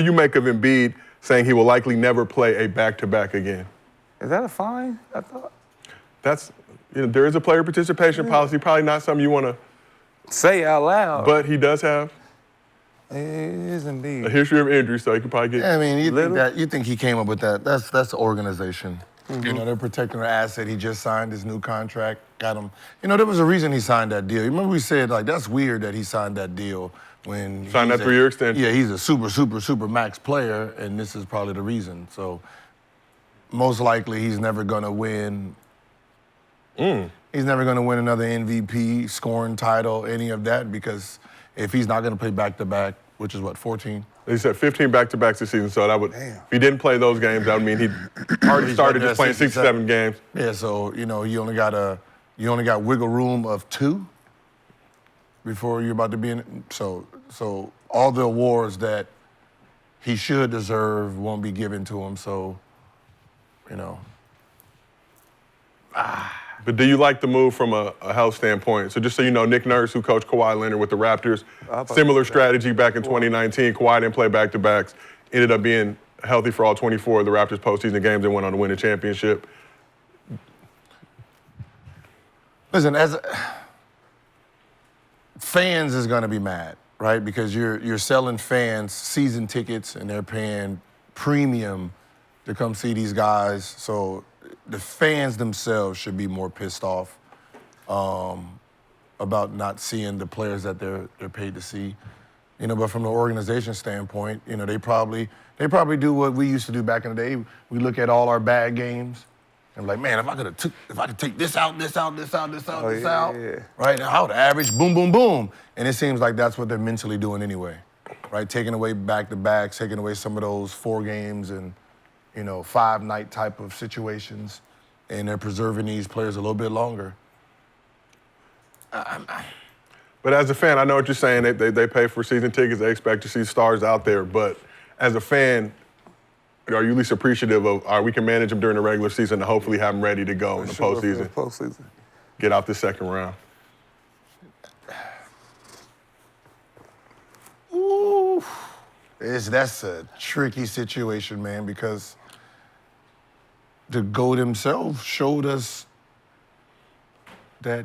do you make of Embiid saying he will likely never play a back-to-back again? Is that a fine? I thought. There is a player participation policy, probably not something you want to say out loud. But he does have it is indeed a history of injury, so he could probably get. Yeah, I mean, you think he came up with that? That's the organization. You know, they're protecting their asset. He just signed his new contract, got him. You know, there was a reason he signed that deal. You remember we said, like, that's weird that he signed that deal when signed that 3-year extension. Yeah, he's a super max player, and this is probably the reason. So most likely he's never gonna win. He's never gonna win another MVP, scoring title, any of that, because if he's not gonna play back-to-back, which is what, 14? He said 15 back-to-backs this season, so that would, if he didn't play those games, that would mean he'd already started just playing 67 games. Yeah, so, you know, you only got wiggle room of 2 before you're about to be in. So all the awards that he should deserve won't be given to him, so, you know. But do you like the move from a health standpoint? So just so you know, Nick Nurse, who coached Kawhi Leonard with the Raptors, similar strategy back in 2019. Kawhi didn't play back-to-backs, ended up being healthy for all 24 of the Raptors postseason games and went on to win a championship. Listen, fans is gonna be mad, right? Because you're selling fans season tickets and they're paying premium to come see these guys. So the fans themselves should be more pissed off about not seeing the players that they're paid to see. You know, but from the organization standpoint, you know, they probably do what we used to do back in the day. We look at all our bad games and like, man, if I could take this out, right? I would average boom, boom, boom. And it seems like that's what they're mentally doing anyway, right? Taking away back-to-backs, taking away some of those 4 games and, you know, 5-night type of situations, and they're preserving these players a little bit longer. But as a fan, I know what you're saying. They pay for season tickets. They expect to see stars out there. But as a fan, are you at least appreciative of, we can manage them during the regular season to hopefully have them ready to go in the postseason? Get out the second round. Ooh. That's a tricky situation, man, because the GOAT himself showed us that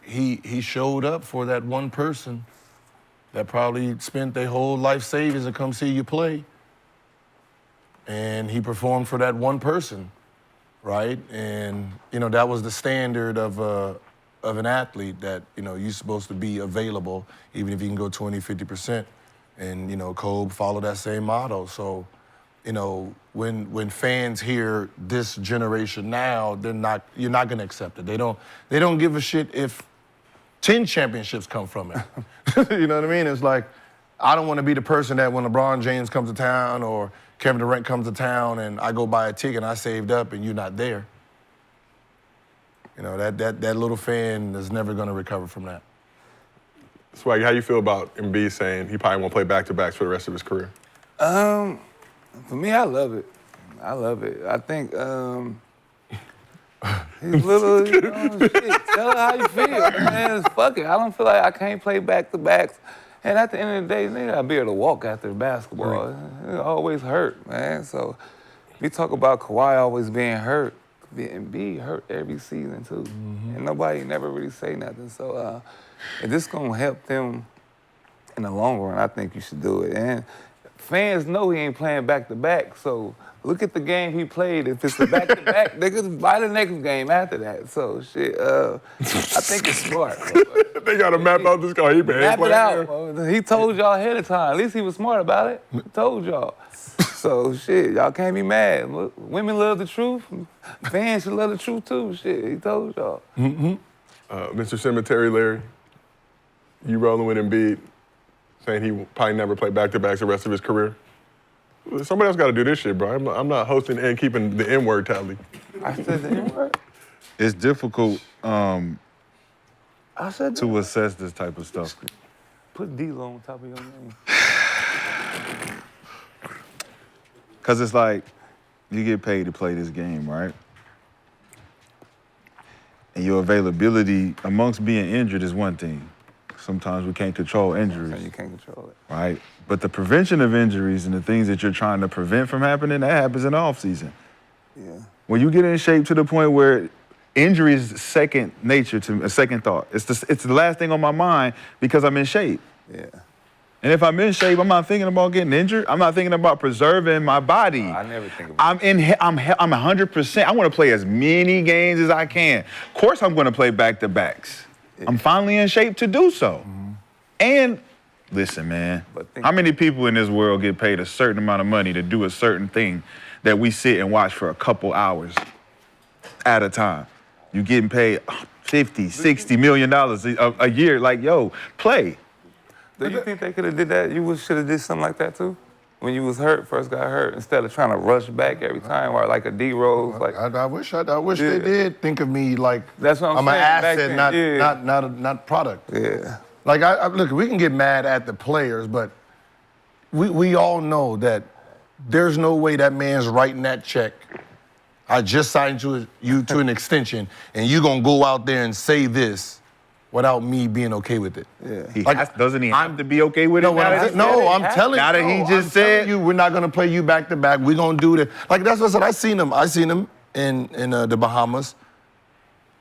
he showed up for that one person that probably spent their whole life savings to come see you play. And he performed for that one person, right? And, you know, that was the standard of an athlete, that, you know, you're supposed to be available even if you can go 20, 50%. And, you know, Kobe followed that same model. So, you know, when fans hear this generation now, you're not gonna accept it. They don't give a shit if 10 championships come from it. You know what I mean? It's like, I don't want to be the person that when LeBron James comes to town or Kevin Durant comes to town and I go buy a ticket and I saved up and you're not there. You know, that little fan is never gonna recover from that. Swaggy, how you feel about Embiid saying he probably won't play back-to-backs for the rest of his career? For me, I love it. I think he's little, you know, shit. Tell her how you feel, man. Fuck it. I don't feel like I can't play back-to-backs. And at the end of the day, they gotta be able to walk after basketball. Right. It always hurt, man. So we talk about Kawhi always being hurt. Embiid hurt every season too, and nobody never really say nothing. So if this gonna help them in the long run, I think you should do it. And fans know he ain't playing back-to-back, so look at the game he played. If it's a back-to-back, they could buy the next game after that. So shit, I think it's smart. They gotta map out this guy. Map it out. He told y'all ahead of time. At least he was smart about it. He told y'all. So shit, y'all can't be mad. Women love the truth. Fans should love the truth too. Shit, he told y'all. Mr. Cemetery Larry, you rolling with Embiid, saying he will probably never play back-to-backs the rest of his career? Somebody else got to do this shit, bro. I'm not hosting and keeping the N-word tally. I said the N-word? It's difficult I said to assess this type of stuff. Put D-Lo on top of your name. Because it's like, you get paid to play this game, right? And your availability amongst being injured is one thing. sometimes we can't control injuries. And you can't control it. Right? But the prevention of injuries and the things that you're trying to prevent from happening, that happens in the off season. Yeah. When you get in shape to the point where injury is second nature to a second thought. It's the last thing on my mind because I'm in shape. Yeah. And if I'm in shape, I'm not thinking about getting injured. I'm not thinking about preserving my body. I never think about I'm 100%. I want to play as many games as I can. Of course, I'm going to play back-to-backs. I'm finally in shape to do so. And listen, man, how many people in this world get paid a certain amount of money to do a certain thing that we sit and watch for a couple hours at a time? You getting paid $50, $60 million a year. Like, yo, play. Do you think they could have did that? You should have did something like that too? When you was first got hurt, instead of trying to rush back every time, or like a D-Rose, like I wish they did think of me like that's what I'm an saying. Back asset, then, not product. Yeah. Like look, we can get mad at the players, but we all know that there's no way that man's writing that check. I just signed you to an extension, and you gonna go out there and say this without me being okay with it. Yeah. Doesn't he have to be okay with it? I'm telling now that he just said you, we're not gonna play you back to back. We're gonna do that. Like that's what I said. I seen him in the Bahamas.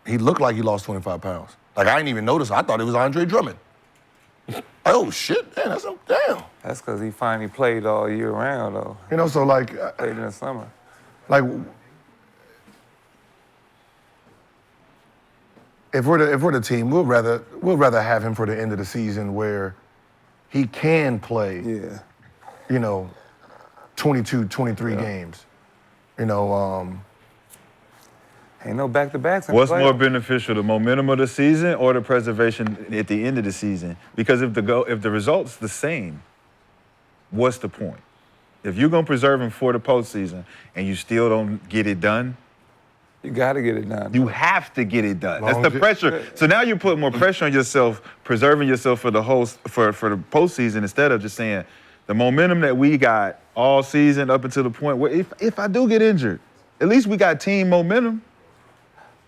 He looked like he lost 25 pounds. Like I didn't even notice. I thought it was Andre Drummond. Oh shit, man, damn. That's because he finally played all year round, though. You know, so like Played in the summer. Like if we're the team, we'll rather have him for the end of the season where he can play. Yeah. You know, 22, 23 games. You know, Ain't no back-to-backs. What's more beneficial, the momentum of the season or the preservation at the end of the season? Because if the result's the same, what's the point? If you're gonna preserve him for the postseason and you still don't get it done, you gotta get it done. you have to get it done. That's the pressure. So now you put more pressure on yourself, preserving yourself for the the postseason instead of just saying the momentum that we got all season up until the point where if I do get injured, at least we got team momentum.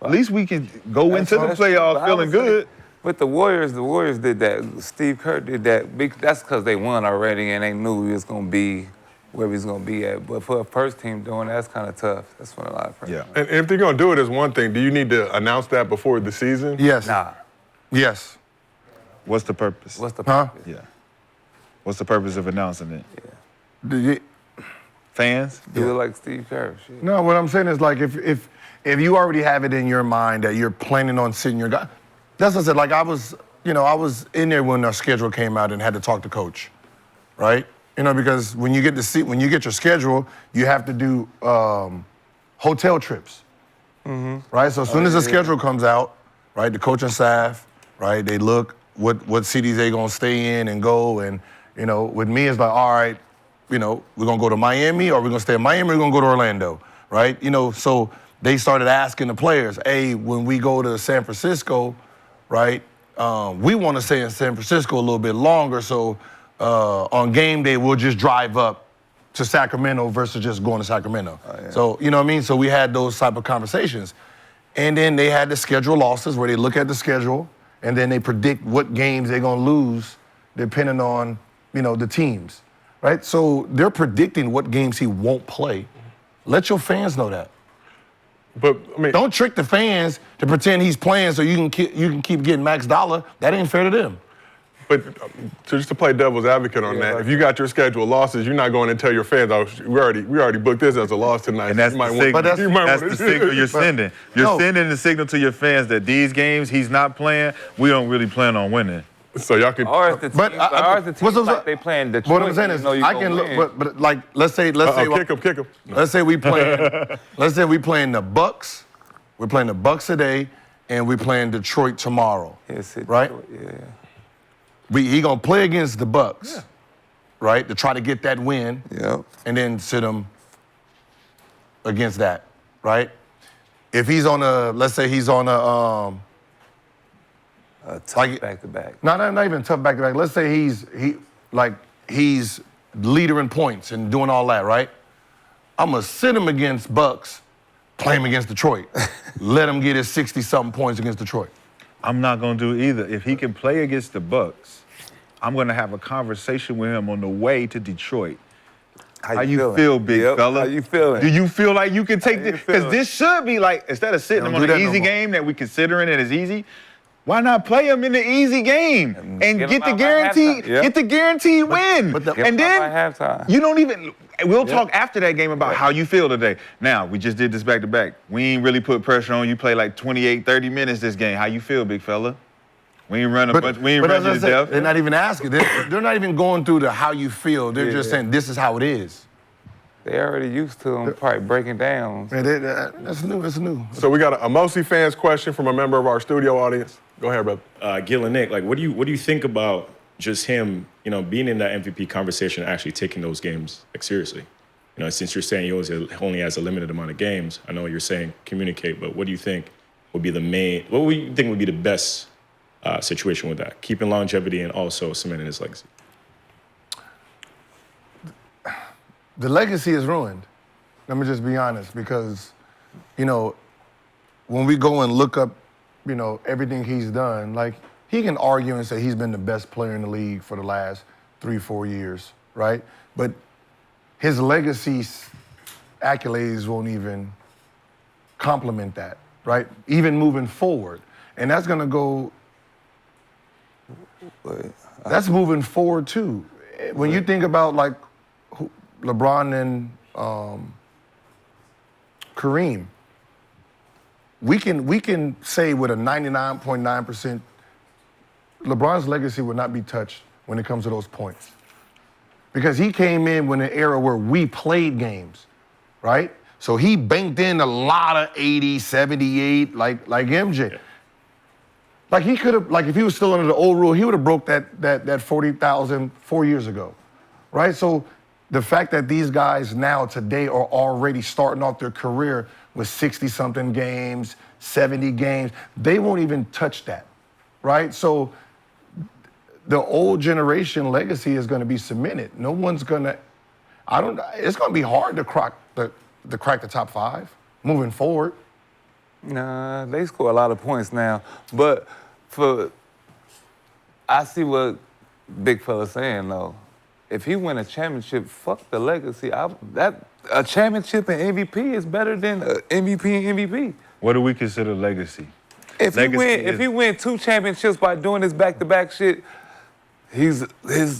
At least we can go into the playoffs feeling good. But the Warriors did that. Steve Kerr did that. That's because they won already and they knew he was going to be where he was going to be at. But for a first team doing that, that's kind of tough. That's when a lot of pressure. Yeah. And if they're going to do it as one thing, do you need to announce that before the season? yes. Nah. Yes. What's the purpose? What's the Huh? purpose? Yeah. What's the purpose of announcing it? Yeah. Fans? Do it like Steve Kerr. Shit. No, what I'm saying is like if you already have it in your mind that you're planning on sitting your guy, that's what I said. Like I was in there when our schedule came out and had to talk to coach, right? You know, because when you get your schedule, you have to do hotel trips, right? So as soon as the schedule comes out, right, the coaching staff, right, they look what cities they gonna stay in and go, and you know, with me it's like, all right, you know, we're gonna go to Miami, or we're gonna stay in Miami, or we're gonna go to Orlando, right? You know, so they started asking the players, hey, when we go to San Francisco, right, we want to stay in San Francisco a little bit longer, so on game day, we'll just drive up to Sacramento versus just going to Sacramento. Oh, yeah. So, you know what I mean? So we had those type of conversations. And then they had the schedule losses where they look at the schedule and then they predict what games they're going to lose depending on, you know, the teams, right? So they're predicting what games he won't play. Let your fans know that. But I mean, don't trick the fans to pretend he's playing so you can keep getting max dollar. That ain't fair to them. But just to play devil's advocate on that, if you got your schedule losses, you're not going to tell your fans, "Oh, we already booked this as a loss tonight." And that's the signal. That's the signal you're sending. You're sending the signal to your fans that these games he's not playing. We don't really plan on winning. So y'all can. Or if the team, like they playing Detroit, what I'm saying is, I can look, but like let's say kick 'em. Let's say we playing the Bucks. We're playing the Bucks today, and we're playing Detroit tomorrow. Right? Yeah. He gonna play against the Bucks, right? To try to get that win, and then sit him against that, right? If he's on let's say he's on a tough back-to-back. No, not even tough back-to-back. Let's say he's leader in points and doing all that, right? I'm gonna sit him against Bucks, play him against Detroit. Let him get his 60-something points against Detroit. I'm not gonna do either. If he can play against the Bucks, I'm gonna have a conversation with him on the way to Detroit. How you feeling? feel, big Yep. fella? How you feeling? Do you feel like you can take How you this? Because feeling? this should be like, instead of sitting him Don't on do an that no easy more. game that we considering it as easy, why not play him in the easy game and Get get him the out by guaranteed, halftime. Yep. get the guaranteed win? but the- Get him and out by then halftime. you don't even. We'll talk after that game about how you feel today. Now, we just did this back to back. We ain't really put pressure on you. Play like 28, 30 minutes this game. How you feel, big fella? We ain't run a bunch. We ain't but run you as to I said, death. they're not even asking. They're not even going through the how you feel. They're just saying this is how it is. They already used to him probably breaking down. Man, that's new. It's new. So we got a Mosi fans question from a member of our studio audience. Go ahead, brother. Gil and Nick, like, what do you think about just him, being in that MVP conversation and actually taking those games like seriously? Since you're saying he only has a limited amount of games, I know you're saying communicate, but what do you think would be what would you think would be the best situation with that? Keeping longevity and also cementing his legacy. The legacy is ruined. Let me just be honest, because, when we go and look up, everything he's done, like, he can argue and say he's been the best player in the league for the last 3-4 years, right? But his legacy accolades won't even complement that, right? Even moving forward. And that's gonna go, that's moving forward too. When you think about like LeBron and Kareem, we can say with a 99.9%, LeBron's legacy would not be touched when it comes to those points. Because he came in when an era where we played games, right? So he banked in a lot of 80, 78, like MJ. Like he could have, like if he was still under the old rule, he would have broke that 40,000 4 years ago, right? So the fact that these guys now today are already starting off their career with 60-something games, 70 games, they won't even touch that, right? So the old generation legacy is going to be cemented. No one's going to, it's going to be hard to crack the top 5 moving forward. Nah, they score a lot of points now. But I see what big fella's saying though. If he win a championship, fuck the legacy. A championship and MVP is better than MVP and MVP. What do we consider legacy? If Legacy he win 2 championships by doing this back-to-back shit, his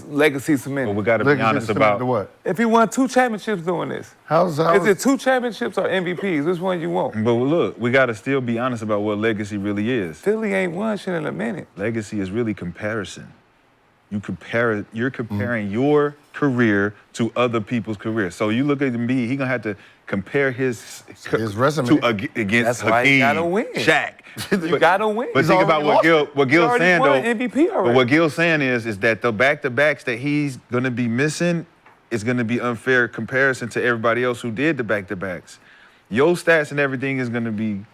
legacy cemented. But we got to be Legacy honest is cemented about to what? If he won 2 championships doing this, How's is it 2 championships or MVPs? Which one you want? But look, we got to still be honest about what legacy really is. Philly ain't won shit in a minute. Legacy is really comparison. You're comparing your career to other people's career. So you look at Embiid, he gonna have to compare his resume. against That's why he Hakeem, gotta win. Shaq. You gotta win. But think about what Gil's saying though. MVP already. But what Gil's saying is that the back-to-backs that he's gonna be missing is gonna be unfair comparison to everybody else who did the back-to-backs. Your stats and everything is gonna be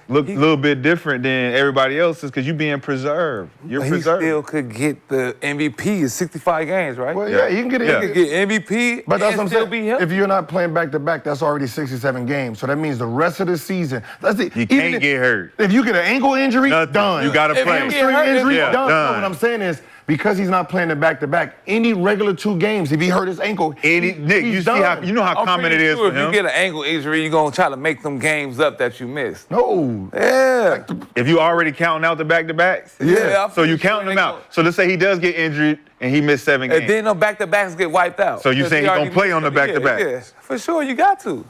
look a little bit different than everybody else's because you're being preserved. You're He preserved. still could get the MVP in 65 games, right? Well, yeah, you can get it. Yeah. He could get MVP But that's and what I'm still saying. be healthy. If you're not playing back-to-back, that's already 67 games. So that means the rest of the season, that's it. You Even can't get hurt. If you get an ankle injury, Nothing. done. You gotta If play. you get Hamstring hurt, injury, yeah, done. No, done. what I'm saying is, because he's not playing the back-to-back, any regular 2 games, if he hurt his ankle, Nick, he's you see how done. you know how I'm common it pretty is sure for if him. you get an ankle injury, you're gonna try to make them games up that you missed. No. Yeah. If you already counting out the back-to-backs, Yeah, I'm so you pretty sure counting them they out. go- So let's say he does get injured and he missed 7 games. And then the back-to-backs get wiped out. So you saying he already gonna play missed on the it. back-to-backs? Yeah, for sure, you got to.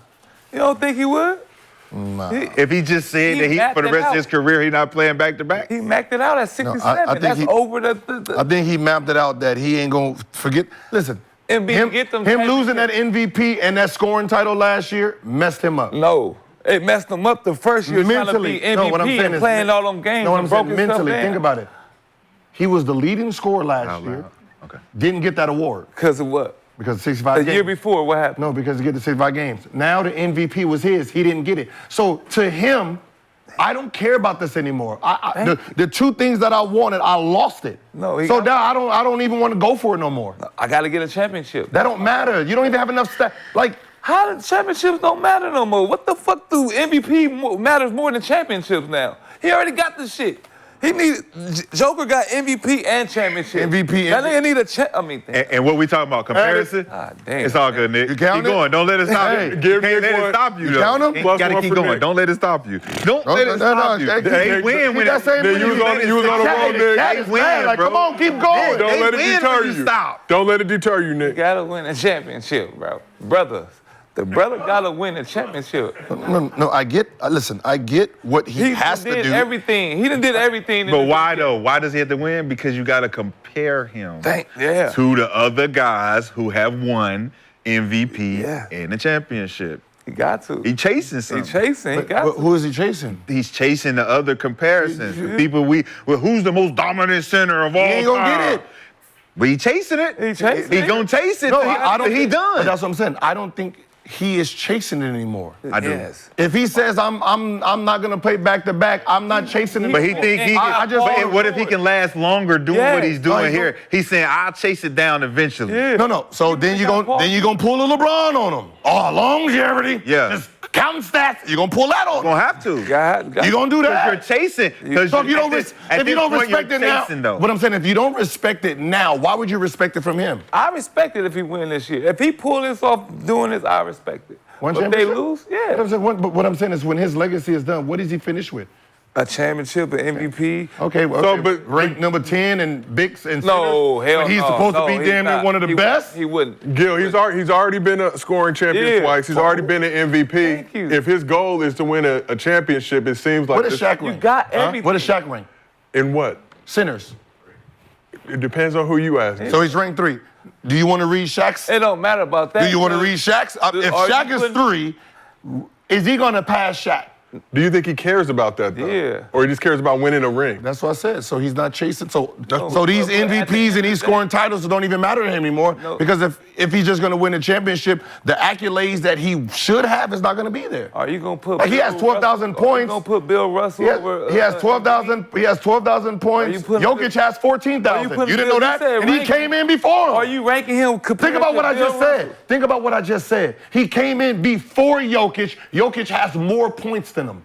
You don't think he would? Nah. If he just said He that he mapped for the it rest out. of his career he's not playing back-to-back. He maxed it out at 67. I think That's he- over the I think he mapped it out that he ain't gonna forget. Listen, Embiid get them him losing that championships. MVP and that scoring title last year messed him up. No. It messed him up the first year trying to be MVP no, what I'm saying and is playing all them games No, what I'm and broke saying himself mentally. down. Think about it. He was the leading scorer last year. Okay. Didn't get that award Because of what? because of 65 The games. year before, what happened? No, because he get the 65 games. Now the MVP was his. He didn't get it. So to him, I don't care about this anymore. The 2 things that I wanted, I lost it. No, he so got- now I don't even want to go for it no more. I got to get a championship. That don't matter. You don't even have enough stats. Like, How the championships don't matter no more? What the fuck do MVP matters more than championships now? He already got the shit. Joker got MVP and championship. MVP That nigga need a And what we talking about? Comparison? damn. It's all good, Nick. You count keep it? going. Don't let it stop Hey, you. give me Can't let one. it stop you. You though. count 'em? You Plus gotta one keep for going. Nick. Don't let it stop you. Don't let it stop you. They win when that same Then you was on a roll, Nick. That is win, bad. Like, bro. come on, keep going. Don't They let it win deter when you you. stop. Don't let it deter you, Nick. You gotta win a championship, bro. Brothers. The brother gotta win a championship. No, I get. Listen, I get what he has to did do. everything. He done did everything. But why though? Why does he have to win? Because you got to compare him Yeah. to the other guys who have won MVP Yeah. and the championship. He got to. He chasing He something. chasing. He got to. Who is he chasing? He's chasing the other comparisons. The people who's the most dominant center of all He ain't gonna time? get it. But he chasing it. He chasing He it. gonna chase it. No, till I don't. he think- done. But that's what I'm saying. I don't think he is chasing it anymore. I do. Yes. If he says I'm not gonna play back to back, I'm not chasing it. But he think he. I just. But what if he can last longer doing what he's doing he's here? gonna- He's saying I'll chase it down eventually. Yeah. No. So then you gonna pull a LeBron on him. Oh, longevity. Yeah. Just counting stats. You're gonna pull that on You're him. gonna have to. You gonna do Because that? you're chasing. So if you don't respect it now, chasing, though. what I'm saying, if you don't respect it now, why would you respect it from him? I respect it if he win this year. If he pull this off doing this, I respect it. One But if they championship? lose, But what I'm saying is, when his legacy is done, what does he finish with? a championship, an MVP. Okay, well, So, okay, but- ranked number 10 in bigs and No, centers, hell but he's no. supposed No, to be he's damn near not. one of the He best. He wouldn't. Gil, he's already been a scoring champion Yeah. twice. He's already been an MVP. Thank you. If his goal is to win a championship, it seems like What is Shaq You rank? got everything. What is Shaq rank? in what? Centers. It depends on who you ask. So he's ranked 3. Do you want to read Shaq's? It don't matter about that. Do you want to because- read Shaq's? If Are you Shaq is putting- 3, is he going to pass Shaq? Do you think he cares about that though? Yeah. Or he just cares about winning a ring? That's what I said. So he's not chasing. So these but at the MVPs end and these of the scoring titles don't even matter to him anymore. No. Because if he's just going to win a championship, the accolades that he should have is not going to be there. Are you gonna put? Like, he has Bill 12,000 Russell- points. You gonna put Bill Russell He over? has 12,000. He has 12,000 points. you putting Jokic Bill- has 14,000. Are you You putting didn't know Bill- that, you said and he rank- came in before him. Are you ranking him? Think about what I just said. Think about what I just said. He came in before Jokic. Jokic has more points than him.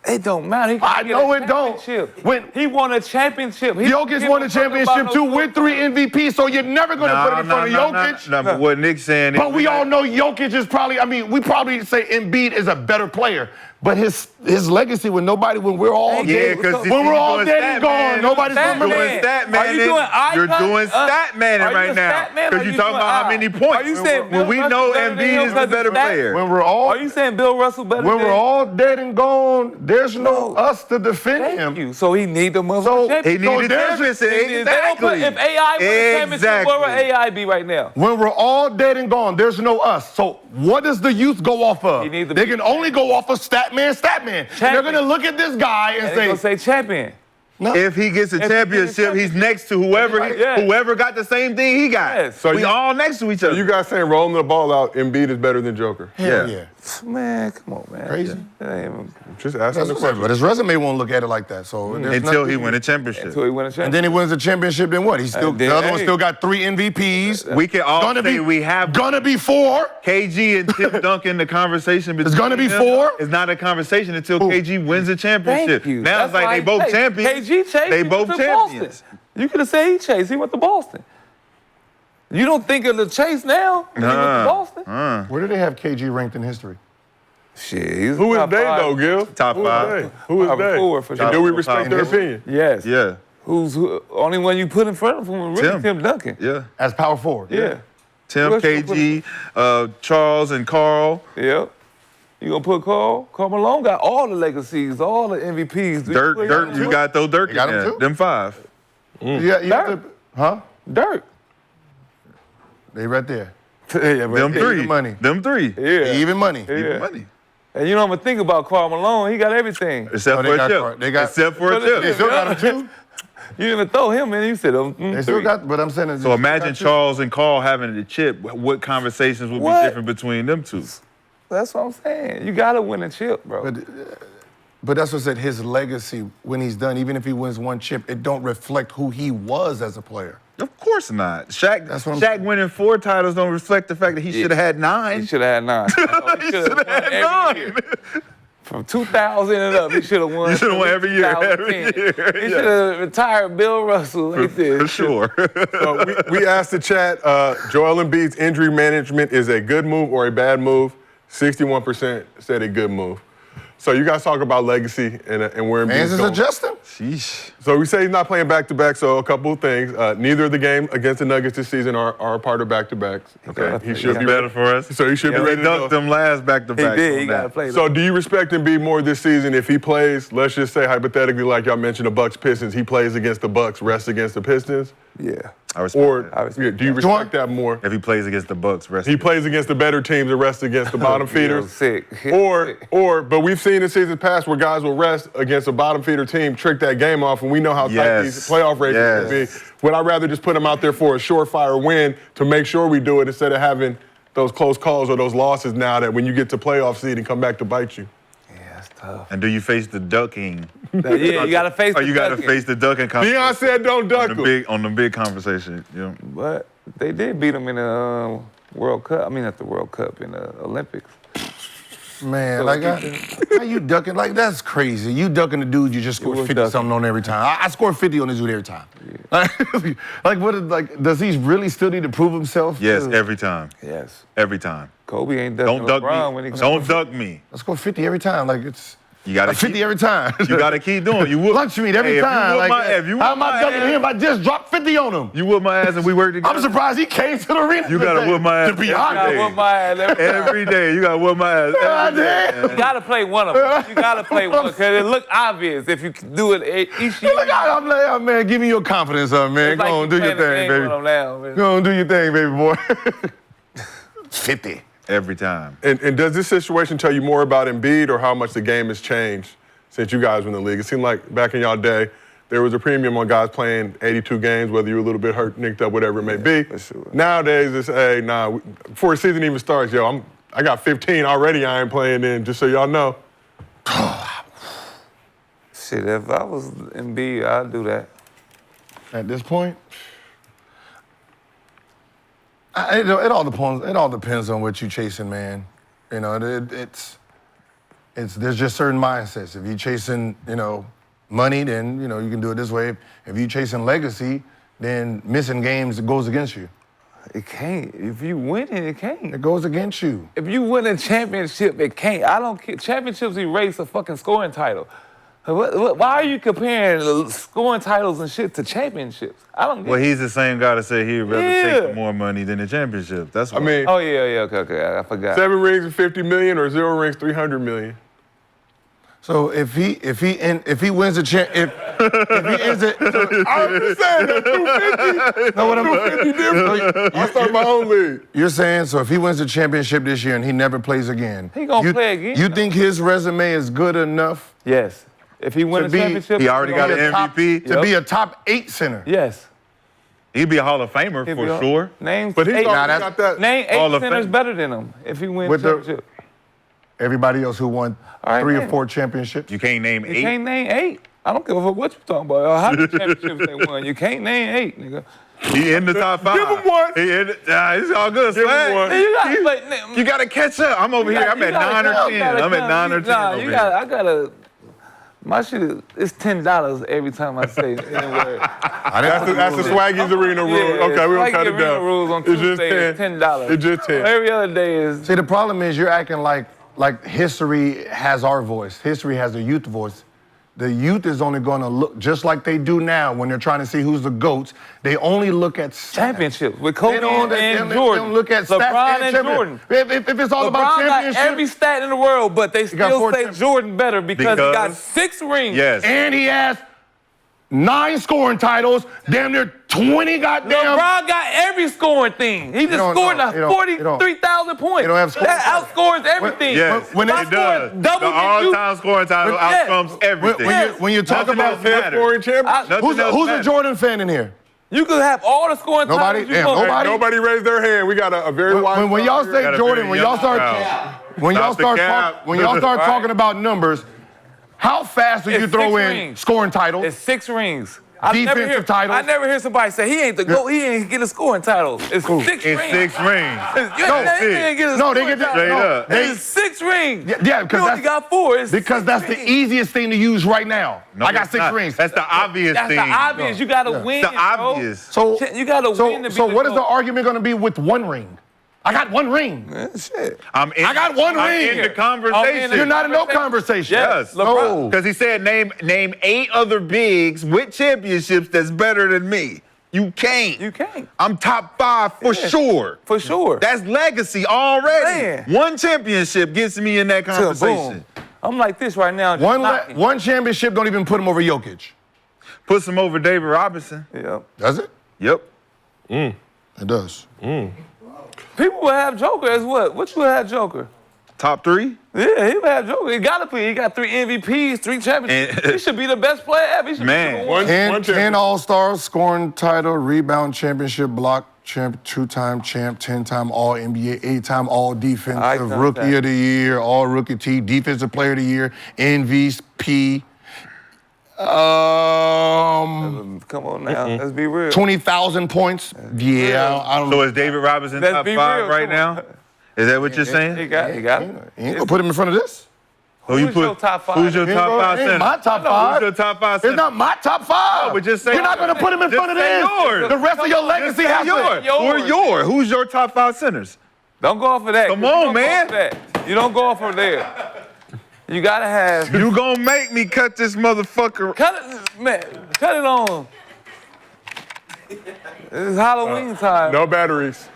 It don't matter. He can I get know a it don't. championship. When- he won a championship. He Jokic don't won a give fuck championship about too no with 3 MVPs, so you're never going to put him in front of Jokic. No, but what Nick's saying is. But we all know Jokic is probably, we probably say Embiid is a better player. But his legacy when we're all Yeah, because when we're all dead and gone, nobody's Stat remembering. man. Doing stat Are man. you doing eye You're contact? doing stat manning Are you right a now. stat man or Because you you're talking doing about how eye? many points. Are you saying when Bill we Russell know better than Embiid him is the because better of stats? player. When we're all Are you saying Bill Russell better when than we're all dead and gone, there's no No. us to defend Thank him. you. So he need the motherfucking So- He championship. needed there's- championship. They don't put- Exactly. If AI win the championship, where would AI be right now? When we're all dead and gone, there's no us. So what does the youth go off of? He need to They be can only go off of stat man. They're going to look at this guy and And they gonna say, say champion. no. If he gets a If he championship, gets he's next to Yeah. whoever got the same thing he got. Yes. So we you- all next to each other. You guys saying rolling the ball out, Embiid is better than Joker? Hell Yeah. yeah. Man, come on, man. Crazy. That ain't even- Just asking That's the what I'm saying. question. But his resume won't look at it like that. So there's Until nothing- he win a championship. Until he win a championship. And then he wins the championship, then what? He's still then, the other one hey. still got 3 MVPs. We can all Gonna say be- we have Gonna be 4. KG and Tim Duncan. The conversation between gonna be them 4. It's not a conversation until KG wins a championship. Thank you. Now That's it's like why they he both chased. champions. KG chased. They He both went to champions. Boston. You could have said he chased. He went to Boston. You don't think of the chase now? He went to Boston. Where do they have KG ranked in history? Shit, he's Who is top they five. though, Gil? Top Who is 5. they? Who is Top they? 4 for And sure. do we Top respect five. their opinion? Yes. Yeah. Who's only one you put in front of him? Really, Tim. Tim Duncan. Yeah. As power forward. Yeah. Tim, Who else you KG, Charles, and Carl. Yep. You gonna put Carl? Carl Malone got all the legacies, all the MVPs. Do Dirk, put Dirk, him you too? got to throw Dirk in got him there. too? Them 5. Yeah, you have to, huh? Dirk. They right there. Yeah, bro. Them 3. Even money. Them 3. Yeah. Even money. Yeah. Money. And you know what I'm gonna think about Carl Malone? He got everything. Except Oh, for they a got chip. Carl- they got- Except for a They They chip. still got him too. You didn't even throw him in. You said They still 3. got, but I'm saying. So imagine Charles and Carl having the chip. What conversations would What? be different between them two? That's what I'm saying. You gotta win a chip, bro. But that's what I said. His legacy, when he's done, even if he wins 1 chip, it don't reflect who he was as a player. Of course not. Shaq, That's what I'm Shaq saying. winning 4 titles don't reflect the fact that he should have had 9. He should have had 9. He should have had 9. From 2000 and up, he should have won. You should have won every year. Every 2010. year. He should have retired Bill Russell like this. For sure. So we asked the chat, Joel Embiid's injury management is a good move or a bad move? 61% said a good move. So you guys talk about legacy and where Fans Embiid's is going. adjusting. Sheesh. So we say he's not playing back-to-back, so a couple of things. Neither of the games against the Nuggets this season are a part of back-to-backs. Okay, he should be better for us. So he should be We ready to dunked go. them last He back-to-back. did. He got to play. So do you respect Embiid more this season if he plays, let's just say hypothetically, like y'all mentioned, the Bucks-Pistons, he plays against the Bucks, rests against the Pistons? Yeah. I respect Or that. do you respect that more? If he plays against the Bucks, rest. He plays against the better teams and rests against the bottom feeders? Sick. But we've seen in seasons past where guys will rest against a bottom feeder team, trick that game off, and we know how tight these playoff races can be. Would I rather just put him out there for a surefire win to make sure we do it instead of having those close calls or those losses now that when you get to playoff seed and come back to bite you? Yeah, that's tough. And do you face the ducking? Yeah, you got to face Or the you got to ducking. face the ducking conversation? Deion said don't duck him. On the big conversation. You know? But they did beat him in the World Cup. I mean, not the World Cup, in the Olympics. Man, So like, he how you ducking? Like, that's crazy. You ducking the dude you just scored was 50 something on every time. I scored 50 on this dude every time. Like, does he really still need to prove himself? Yes, every time. Yes. Every time. Kobe ain't ducking Don't duck LeBron me. when he Don't duck me. I score 50 every time. Like, it's You got to 50 every time. You got to keep doing. You whoop. Lunch meat every Hey, time. If you whoop how am I ducking him? I just dropped 50 on him. You whoop my ass and we work together. I'm surprised he came to the arena. You gotta today. whoop my ass To be every honest. day. whoop my ass every time. Every day. You got to whoop my ass. God every day. damn. You gotta play one of them. You gotta play one because it look obvious if you do it each year. Look, I'm like, oh, man, give me your confidence up, man. It's Go on, you do your playing the thing, game baby. with them now, man. Go on, do your thing, baby boy. 50. Every time. And does this situation tell you more about Embiid or how much the game has changed since you guys were in the league? It seemed like back in y'all day, there was a premium on guys playing 82 games, whether you were a little bit hurt, nicked up, whatever it may be. for sure. Nowadays, it's, hey, before the season even starts, I got 15 already I ain't playing in, just so y'all know. Shit, if I was Embiid, I'd do that. At this point, it all depends. It all depends on what you're chasing, man. You know, it's there's just certain mindsets. If you're chasing, money, then you can do it this way. If you're chasing legacy, then missing games goes against you. It can't. If you win it can't. It goes against you. If you win a championship, it can't. I don't care. Championships erase a fucking scoring title. Why are you comparing scoring titles and shit to championships? I don't get Well, it. he's the same guy that said he'd rather Yeah. take more money than the championship. That's what I mean, Oh, yeah, okay, I forgot. 7 rings and 50 million or 0 rings, 300 million. So if he wins a champ, if he ends it, I'm just saying that 250. know what I'm 250 different. I start my own league. You're saying, so if he wins the championship this year and he never plays again, He gonna play again, You though. think his resume is good enough Yes. If he wins to a be- championship, he already got to be an a top- MVP? to be a top 8 center? Yes. He'd be a Hall of Famer He'd for be a- sure. Name But he's eight, already that's- got that. name Hall 8 of centers Fame. better than him if he wins With a the- championship. Everybody else who won All right, 3 or man. 4 championships. You can't name You 8. can't name 8. I don't give a fuck what you talking about. Or how many championships they won. You can't name 8, nigga. He in the top 5. Give him one. It's all good. Give him Swag. one. Man, you gotta play. You got to catch up. I'm over here. I'm at 9 or 10. I'm at 9 or 10 Nah, over you here. got. I gotta. My shit is $10 every time I say any word. That's the Swaggy's Arena rule. Yeah, Okay, we're gonna Swaggy cut it Arena down. rules on It's just Tuesday is 10. $10. It's just 10. Every other day is. See, the problem is you're acting like history has our voice. History has the youth voice. The youth is only going to look just like they do now when they're trying to see who's the GOATs. They only look at stats. Championships with Kobe They don't, and they Jordan. don't look at stats LeBron and champion. Jordan. If it's all about LeBron got championship, every stat in the world, but they got still 4 say Jordan better because he got 6 rings. Yes. and he has 9 scoring titles, damn near 20 goddamn. LeBron got every scoring thing. He just don't scored know. You don't- 43,000 points. you don't have scoring That titles. outscores everything. Yes, When If I it does. scored double The than you, all-time scoring title Yeah. outcomes everything. when you talk Nothing about else matters. Scoring champion. Nothing who's else a matters. Jordan fan in here? you could have all the scoring Nobody? titles you Damn, want. nobody? Nobody raised their hand. We got a very wide. When y'all crowd say here. Got a Jordan, very when y'all young start crowd. when y'all Stop the start cap. talk, when y'all start Right. talking about numbers, how fast do you It's throw 6 in rings. scoring titles? It's 6 rings. defensive titles. I never hear somebody say he ain't the GOAT. He ain't get a scoring title. It's 6 rings. It's 6 rings. They get a No, they scoring get title. straight up. It's 6 rings. Yeah, because you only got 4. It's because 6 that's the rings. easiest thing to use right now. No, I got it's 6 not. rings. That's the obvious That's thing. the obvious. You got to win. It's the obvious. So You got to win to be So the what is the GOAT. argument going to be with 1 ring? I got 1 ring. Shit. I got 1 I'm ring. in the conversation. You're not in no conversation. Yes. No. Because he said name 8 other bigs with championships that's better than me. You can't. You can't. I'm top 5 for sure. For sure. That's legacy already. Man. 1 championship gets me in that conversation. Boom. I'm like this right now. just knocking. One championship don't even put him over Jokic. Puts him over David Robinson. Yep. Does it? Yep. It does. People would have Joker as what? What you would have Joker? Top 3? Yeah, he would have Joker. He got to be. He got 3 MVPs, 3 championships. He should be the best player ever. He should Man. be the 1. 10 All-Stars, scoring title, rebound championship, block champ, 2-time champ, 10-time All-NBA, 8-time All-Defensive, Icon Rookie tag. of the Year, All-Rookie T, Defensive Player of the Year, MVP. Come on now. Let's be real. 20,000 points. Yeah, I don't So know. is David Robinson Let's top be 5 real, right come now? on. Is that what you're He saying? got it. You ain't gonna put him in front of this. Who you Who's your top 5? Who's your Ain't top gonna- 5 ain't center? my top Who's 5. your top 5 It's center? not my top 5. No, but just say You're not gonna put him in just front of say this. yours. The rest of your legacy has yours. to. Who are yours? Who's your top 5 centers? Don't go off of that. Come 'cause you on, don't go man. off of that. You don't go off of there. You gotta have. You gonna make me cut this motherfucker. Cut it, man. Cut it on. It's Halloween time. No batteries.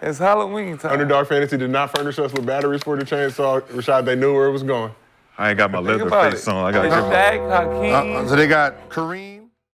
It's Halloween time. Underdog Fantasy did not furnish us with batteries for the chainsaw. Rashad, they knew where it was going. I ain't got my Think leather about face it. on. I gotta get my. Shaq, Hakeem. So they got Kareem.